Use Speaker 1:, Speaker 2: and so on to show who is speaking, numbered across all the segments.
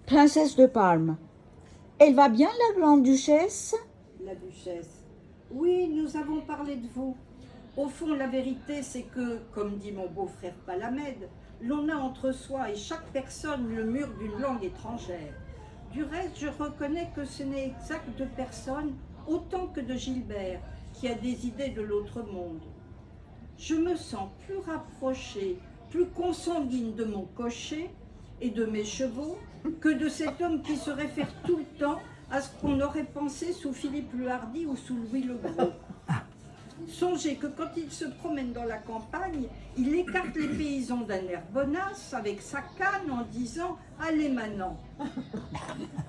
Speaker 1: Princesse de Parme. Elle va bien, la grande-duchesse?
Speaker 2: La duchesse. Oui, nous avons parlé de vous. Au fond, la vérité, c'est que, comme dit mon beau-frère Palamède, l'on a entre soi et chaque personne le mur d'une langue étrangère. Du reste, je reconnais que ce n'est exact de personne autant que de Gilbert, qui a des idées de l'autre monde. Je me sens plus rapprochée, plus consanguine de mon cocher et de mes chevaux que de cet homme qui se réfère tout le temps à ce qu'on aurait pensé sous Philippe le Hardi ou sous Louis le Gros. Songez que quand il se promène dans la campagne, il écarte les paysans d'un air bonasse avec sa canne en disant « Allez manant ».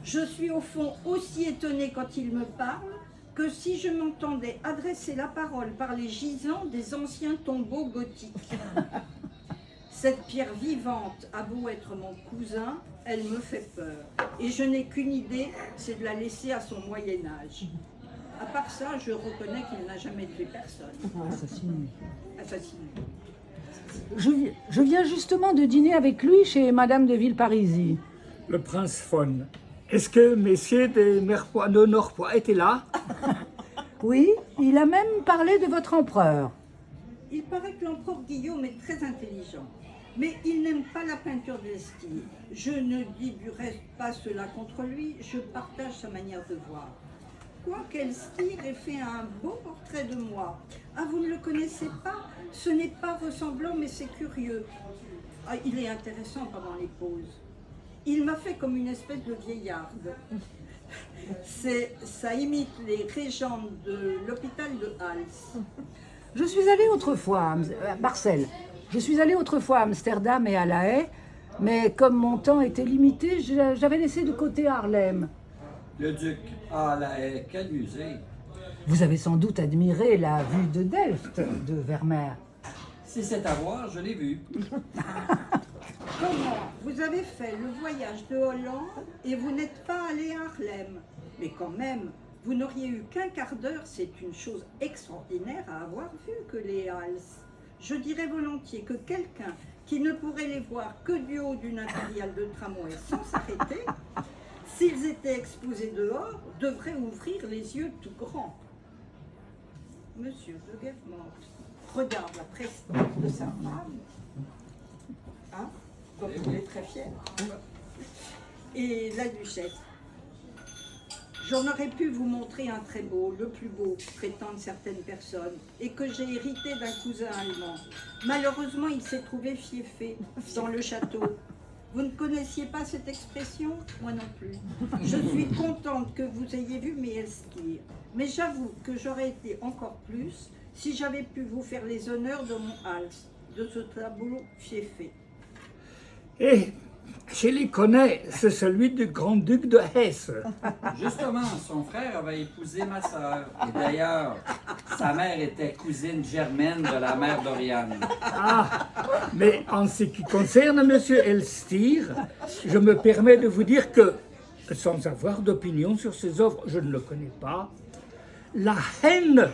Speaker 2: Je suis au fond aussi étonnée quand il me parle que si je m'entendais adresser la parole par les gisants des anciens tombeaux gothiques. Cette pierre vivante a beau être mon cousin, elle me fait peur. Et je n'ai qu'une idée, c'est de la laisser à son Moyen-Âge. À part ça, je reconnais qu'il n'a jamais tué personne. Assassiné.
Speaker 3: Je viens justement de dîner avec lui chez Madame de Villeparisis.
Speaker 4: Le prince Fon. Est-ce que messieurs de Norpois étaient là?
Speaker 3: Oui, il a même parlé de votre empereur.
Speaker 2: Il paraît que l'empereur Guillaume est très intelligent, mais il n'aime pas la peinture de Lesquille. Je ne dis du reste pas cela contre lui, je partage sa manière de voir. Quoiqu'Elstir ait fait un beau portrait de moi. Ah, vous ne le connaissez pas? Ce n'est pas ressemblant, mais c'est curieux. Ah, il est intéressant pendant les pauses. Il m'a fait comme une espèce de vieillarde. Ça imite les régentes de l'hôpital de Hals.
Speaker 3: Je suis allée autrefois à Marcel. Je suis allée autrefois à Amsterdam et à La Haye, mais comme mon temps était limité, j'avais laissé de côté Haarlem.
Speaker 5: Le duc, ah La Haye, quel musée!
Speaker 3: Vous avez sans doute admiré la vue de Delft, de Vermeer.
Speaker 5: Si c'est à voir, je l'ai vu.
Speaker 2: Comment? Vous avez fait le voyage de Hollande et vous n'êtes pas allé à Haarlem. Mais quand même, vous n'auriez eu qu'un quart d'heure, c'est une chose extraordinaire à avoir vu que les Hals. Je dirais volontiers que quelqu'un qui ne pourrait les voir que du haut d'une impériale de tramway sans s'arrêter, s'ils étaient exposés dehors, devrait ouvrir les yeux tout grands. Monsieur de Guermantes regarde la prestance de sa femme. Hein? Donc il est très fier. Et la duchesse. J'en aurais pu vous montrer un très beau, le plus beau, prétendent certaines personnes, et que j'ai hérité d'un cousin allemand. Malheureusement, il s'est trouvé fiefé dans le château. Vous ne connaissiez pas cette expression? Moi non plus. Je suis contente que vous ayez vu mes Elstir. Mais j'avoue que j'aurais été encore plus si j'avais pu vous faire les honneurs de mon hals, de ce tableau fiefé.
Speaker 4: Eh, je les connais, c'est celui du grand-duc de Hesse.
Speaker 5: Justement, son frère avait épousé ma sœur. Et d'ailleurs, sa mère était cousine germaine de la mère d'Oriane.
Speaker 4: Ah, mais en ce qui concerne Monsieur Elstir, je me permets de vous dire que, sans avoir d'opinion sur ses œuvres, je ne le connais pas, la haine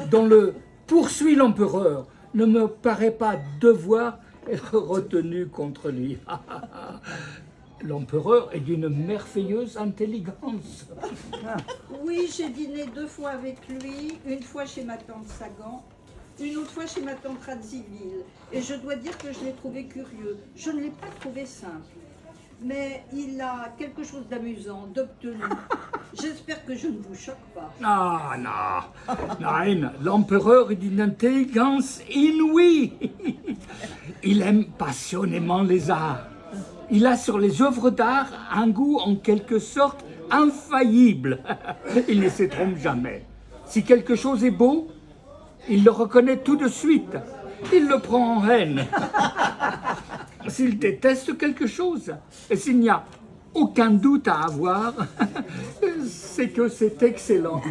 Speaker 4: dont le poursuit l'empereur ne me paraît pas devoir être retenue contre lui. L'empereur est d'une merveilleuse intelligence.
Speaker 2: Oui, j'ai dîné 2 fois avec lui, une fois chez ma tante Sagan, une autre fois chez ma tante Radziwill. Et je dois dire que je l'ai trouvé curieux. Je ne l'ai pas trouvé simple. Mais il a quelque chose d'amusant, d'obtenu. J'espère que je ne vous choque pas.
Speaker 4: Ah, non, nein, l'empereur est d'une intelligence inouïe. Il aime passionnément les arts. Il a sur les œuvres d'art un goût en quelque sorte infaillible. Il ne se trompe jamais. Si quelque chose est beau, il le reconnaît tout de suite. Il le prend en haine. S'il déteste quelque chose, et s'il n'y a aucun doute à avoir, c'est que c'est excellent.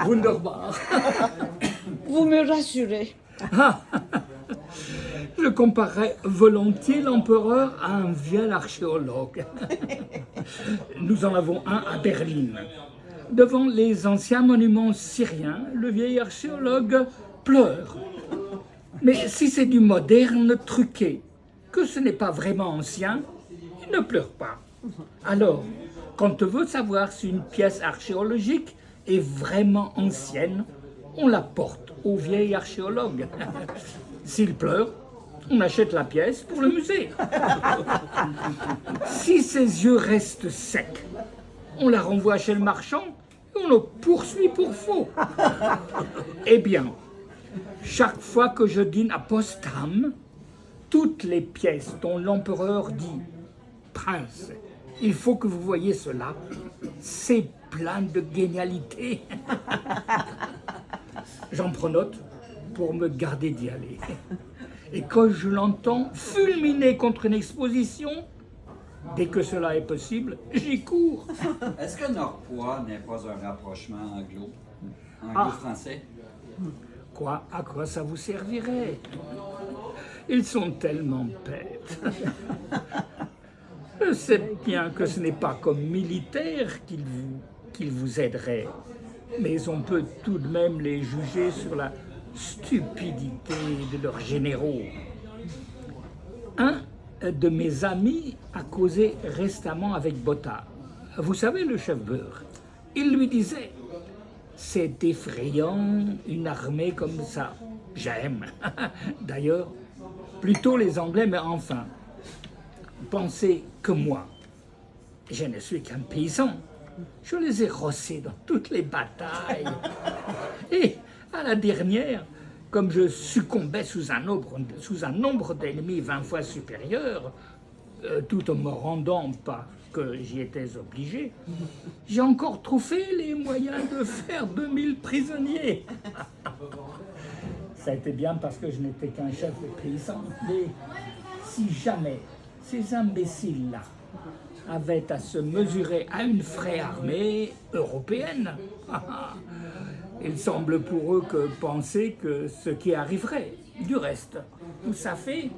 Speaker 4: Wunderbar.
Speaker 1: Vous me rassurez.
Speaker 4: Je comparerais volontiers l'empereur à un vieux archéologue. Nous en avons un à Berlin. Devant les anciens monuments syriens, le vieil archéologue pleure. Mais si c'est du moderne truqué, que ce n'est pas vraiment ancien, il ne pleure pas. Alors, quand on veut savoir si une pièce archéologique est vraiment ancienne, on la porte au vieil archéologue. S'il pleure, on achète la pièce pour le musée. Si ses yeux restent secs, on la renvoie chez le marchand et on le poursuit pour faux. Eh bien, chaque fois que je dîne à Potsdam, toutes les pièces dont l'empereur dit « Prince, il faut que vous voyez cela, c'est plein de génialité. » J'en prends note pour me garder d'y aller. Et quand je l'entends fulminer contre une exposition, dès que cela est possible, j'y cours.
Speaker 5: Est-ce que Norpois n'est pas un rapprochement anglo-français?
Speaker 4: Quoi? À quoi ça vous servirait? Ils sont tellement bêtes. Je sais bien que ce n'est pas comme militaire qu'ils vous aideraient, mais on peut tout de même les juger sur la stupidité de leurs généraux. Un de mes amis a causé récemment avec Botta. Vous savez, le chef beurre. Il lui disait « C'est effrayant, une armée comme ça. J'aime. D'ailleurs, plutôt les Anglais, mais enfin, pensez que moi, je ne suis qu'un paysan. Je les ai rossés dans toutes les batailles. Et à la dernière, comme je succombais sous un nombre d'ennemis 20 fois supérieur, tout en me rendant pas que j'y étais obligé, j'ai encore trouvé les moyens de faire 2000 prisonniers. Ça a été bien parce que je n'étais qu'un chef de paysan. Mais si jamais ces imbéciles-là avaient à se mesurer à une vraie armée européenne, il semble pour eux que penser que ce qui arriverait. Du reste, vous savez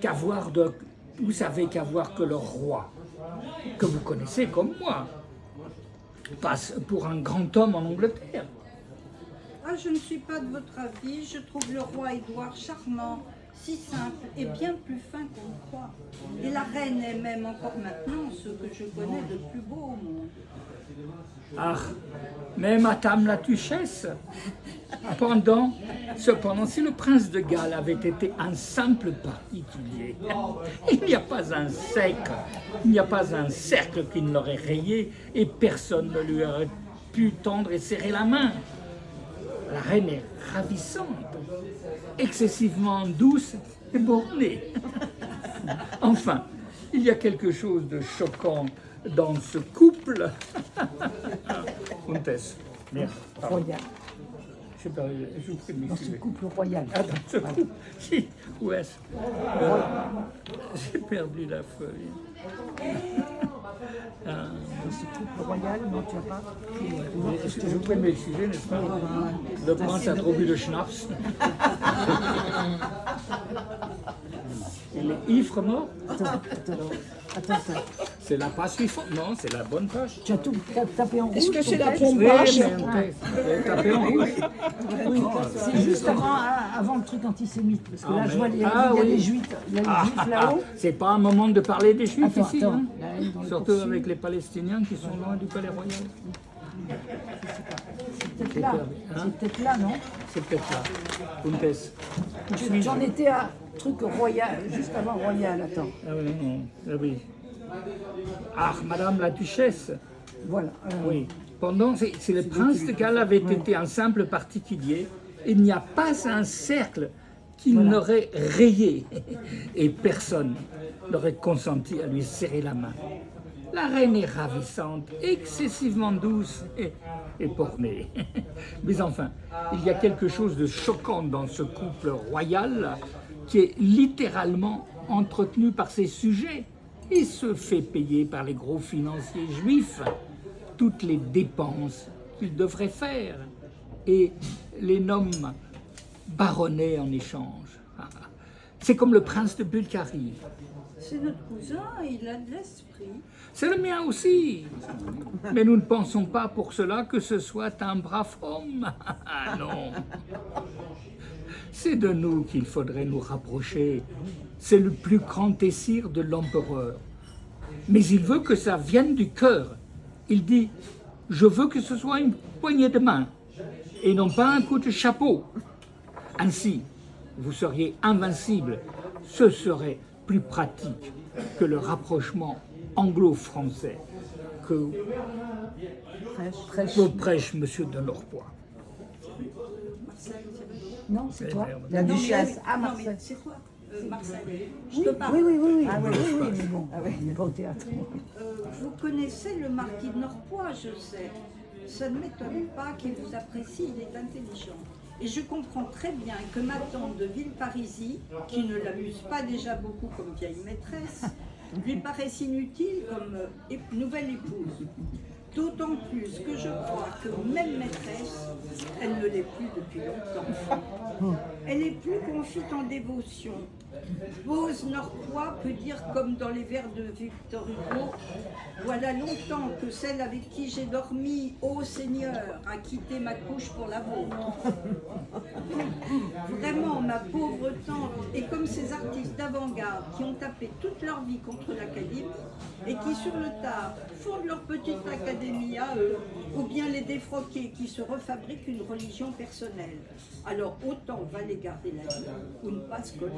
Speaker 4: qu'avoir que le roi, que vous connaissez comme moi, passe pour un grand homme en Angleterre.
Speaker 2: Ah, je ne suis pas de votre avis. Je trouve le roi Édouard charmant, si simple et bien plus fin qu'on le croit. Et la reine est même encore maintenant ce que je connais de plus beau au monde.
Speaker 4: Ah, mais madame la duchesse, cependant, si le prince de Galles avait été un simple particulier, il n'y a pas un cercle qui ne l'aurait rayé et personne ne lui aurait pu tendre et serrer la main. La reine est ravissante, excessivement douce et bornée. Enfin, il y a quelque chose de choquant dans ce couple. Comtesse, merde.
Speaker 3: Royal.
Speaker 4: Je vous prie de
Speaker 3: Dans ce
Speaker 4: m'excuser.
Speaker 3: couple royal.
Speaker 4: Ah, dans ce couple. Où est-ce? J'ai perdu la feuille.
Speaker 3: Dans ce couple royal, non, tu n'as pas.
Speaker 4: Je vous prie de m'excuser, n'est-ce pas? Le prince a trop bu de schnapps. Il est ivre mort.
Speaker 3: Attends.
Speaker 4: C'est la page suivante. Non, c'est la bonne page.
Speaker 3: Tu as tout tapé en rouge.
Speaker 1: Est-ce que c'est la
Speaker 3: ton
Speaker 1: pompe
Speaker 3: texte?
Speaker 4: Oui, mais tapé en rouge.
Speaker 3: Oui, c'est juste avant le truc antisémite. Parce que là, je vois, il y a
Speaker 4: oui.
Speaker 3: les juifs, là-haut.
Speaker 4: C'est pas un moment de parler des Juifs
Speaker 3: Attends,
Speaker 4: ici,
Speaker 3: attends.
Speaker 4: hein.
Speaker 3: La haine dans le
Speaker 4: Surtout
Speaker 3: poursuit.
Speaker 4: avec les Palestiniens qui sont loin du palais royal.
Speaker 3: C'est peut-être là. C'est peut-être là, non?
Speaker 4: C'est peut-être là. Comtesse. Où
Speaker 3: Tu
Speaker 4: suis-je?
Speaker 3: en étais à truc royal, juste avant royal, attends.
Speaker 4: Ah oui, non. Ah oui. Ah, madame la duchesse.
Speaker 3: Voilà.
Speaker 4: Oui. Si le prince de Galles avait été un simple particulier, il n'y a pas un cercle qui n'aurait rayé et personne n'aurait consenti à lui serrer la main. La reine est ravissante, excessivement douce et bornée. Mais enfin, il y a quelque chose de choquant dans ce couple royal qui est littéralement entretenu par ses sujets et se fait payer par les gros financiers juifs toutes les dépenses qu'ils devraient faire et les nomme baronnets en échange. C'est comme le prince de Bulgarie.
Speaker 2: C'est notre cousin, il a de l'esprit.
Speaker 4: C'est le mien aussi. Mais nous ne pensons pas pour cela que ce soit un brave homme. Non. C'est de nous qu'il faudrait nous rapprocher. C'est le plus grand désir de l'empereur. Mais il veut que ça vienne du cœur. Il dit, je veux que ce soit une poignée de main et non pas un coup de chapeau. Ainsi, vous seriez invincible. Ce serait plus pratique que le rapprochement anglo-français que
Speaker 3: Prêche.
Speaker 4: vous prêche Monsieur de Norpois.
Speaker 3: Non, c'est toi.
Speaker 1: La
Speaker 2: Non, mais
Speaker 1: duchesse.
Speaker 2: elle-
Speaker 1: Ah,
Speaker 2: non,
Speaker 1: Marcel.
Speaker 2: mais c'est toi, Marcel. Je te parle.
Speaker 3: Oui.
Speaker 1: Ah, oui, oui,
Speaker 3: mais bon, on n'est pas au théâtre.
Speaker 2: Vous connaissez le marquis de Norpois, je sais. Ça ne m'étonne pas qu'il vous apprécie, il est intelligent. Et je comprends très bien que ma tante de Villeparisis, qui ne l'amuse pas déjà beaucoup comme vieille maîtresse, lui paraisse inutile comme nouvelle épouse. D'autant plus que je crois que même maîtresse, elle ne l'est plus depuis longtemps. Elle est plus confite en dévotion. Bose Norpois peut dire comme dans les vers de Victor Hugo, voilà longtemps que celle avec qui j'ai dormi, ô Seigneur, a quitté ma couche pour la vôtre. Vraiment, ma pauvre tante est comme ces artistes d'avant-garde qui ont tapé toute leur vie contre l'académie et qui sur le tard fondent leur petite académie à eux, ou bien les défroqués qui se refabriquent une religion personnelle. Alors autant valait garder la vie ou ne pas se coller.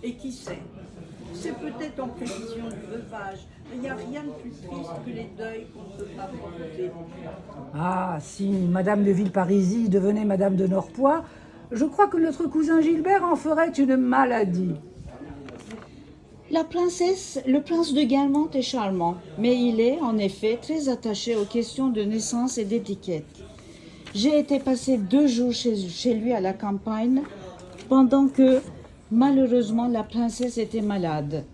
Speaker 2: Et qui sait, c'est peut-être en prévision du veuvage. Il n'y a rien de plus triste que les deuils qu'on ne peut pas profiter.
Speaker 3: Ah, si Madame de Villeparisis devenait Madame de Norpois, je crois que notre cousin Gilbert en ferait une maladie.
Speaker 1: La princesse, le prince de Guermantes est charmant, mais il est en effet très attaché aux questions de naissance et d'étiquette. J'ai été passer 2 jours chez lui à la campagne, pendant que, malheureusement, la princesse était malade.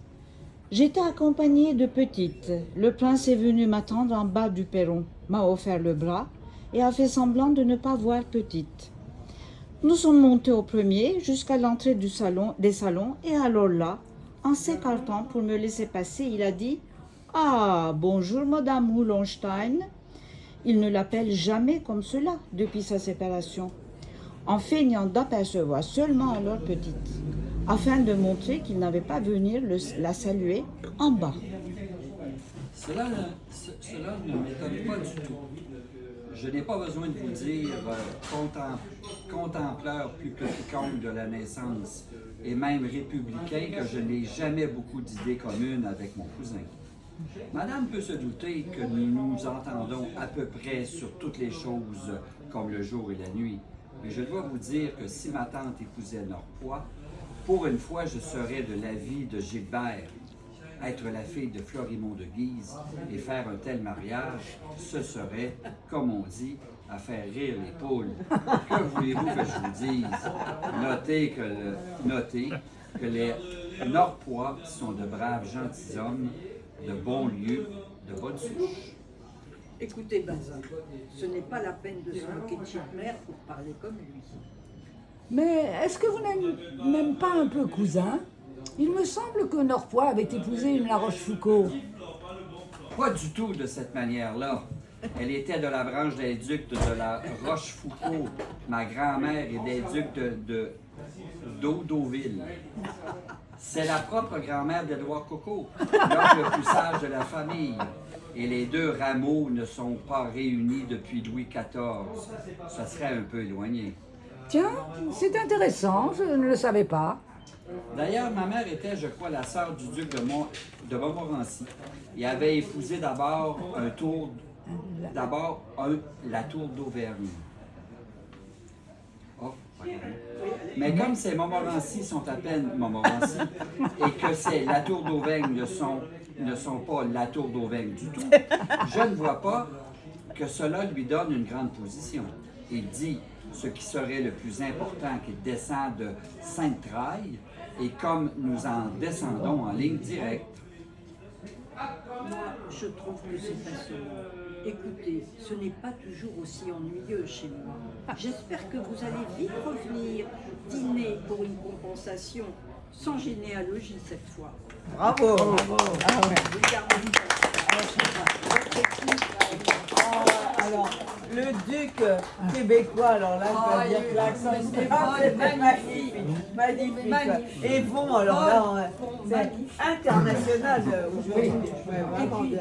Speaker 1: J'étais accompagnée de Petite. Le prince est venu m'attendre en bas du perron, m'a offert le bras et a fait semblant de ne pas voir Petite. Nous sommes montés au premier jusqu'à l'entrée des salons et alors là, en s'écartant pour me laisser passer, il a dit « Ah, bonjour Madame Houlonstein ». Il ne l'appelle jamais comme cela depuis sa séparation, en feignant d'apercevoir seulement alors Petite, afin de montrer qu'il n'avait pas venir la saluer en bas.
Speaker 5: Cela ne m'étonne pas du tout. Je n'ai pas besoin de vous dire contempleur plus que quiconque de la naissance et même républicain que je n'ai jamais beaucoup d'idées communes avec mon cousin. Madame peut se douter que nous nous entendons à peu près sur toutes les choses comme le jour et la nuit, mais je dois vous dire que si ma tante épousait Norpois, pour une fois je serais de l'avis de Gilbert. Être la fille de Florimond de Guise et faire un tel mariage, ce serait, comme on dit, à faire rire les poules. Que voulez-vous que je vous dise? Notez que les Norpois sont de braves gentilshommes, de bons lieux, de bonnes souches.
Speaker 2: Écoutez, Bazin, ce n'est pas la peine de se moquer de Gilbert pour parler comme lui.
Speaker 3: Mais est-ce que vous n'êtes même pas un peu cousin? Il me semble que Norpois avait épousé une La Rochefoucauld.
Speaker 5: Pas du tout de cette manière-là. Elle était de la branche des ducs de la Rochefoucauld. Ma grand-mère est des ducs d'Audoville. C'est la propre grand-mère d'Édouard Coco, l'homme le plus sage de la famille. Et les 2 rameaux ne sont pas réunis depuis Louis XIV. Ça serait un peu éloigné.
Speaker 3: Tiens, c'est intéressant, je ne le savais pas.
Speaker 5: D'ailleurs, ma mère était, je crois, la sœur du duc de Montmorency et avait épousé d'abord la tour d'Auvergne. Oh, pardon. Mais comme ces Montmorency sont à peine Montmorency et que c'est la tour d'Auvergne ne sont pas la tour d'Auvergne du tout, je ne vois pas que cela lui donne une grande position. Il dit ce qui serait le plus important, qu'il descend de Sainte-Traille, et comme nous en descendons en ligne directe.
Speaker 2: Moi, je trouve que c'est passionnant. Écoutez, ce n'est pas toujours aussi ennuyeux chez moi. J'espère que vous allez vite revenir dîner pour une compensation, sans généalogie cette fois.
Speaker 1: Bravo.
Speaker 2: Vous gardez
Speaker 1: Alors,
Speaker 6: le duc québécois. Alors là, je dois dire que l'accent était magnifique. Magnifique. Et bon, alors là, c'est international aujourd'hui. Je suis vraiment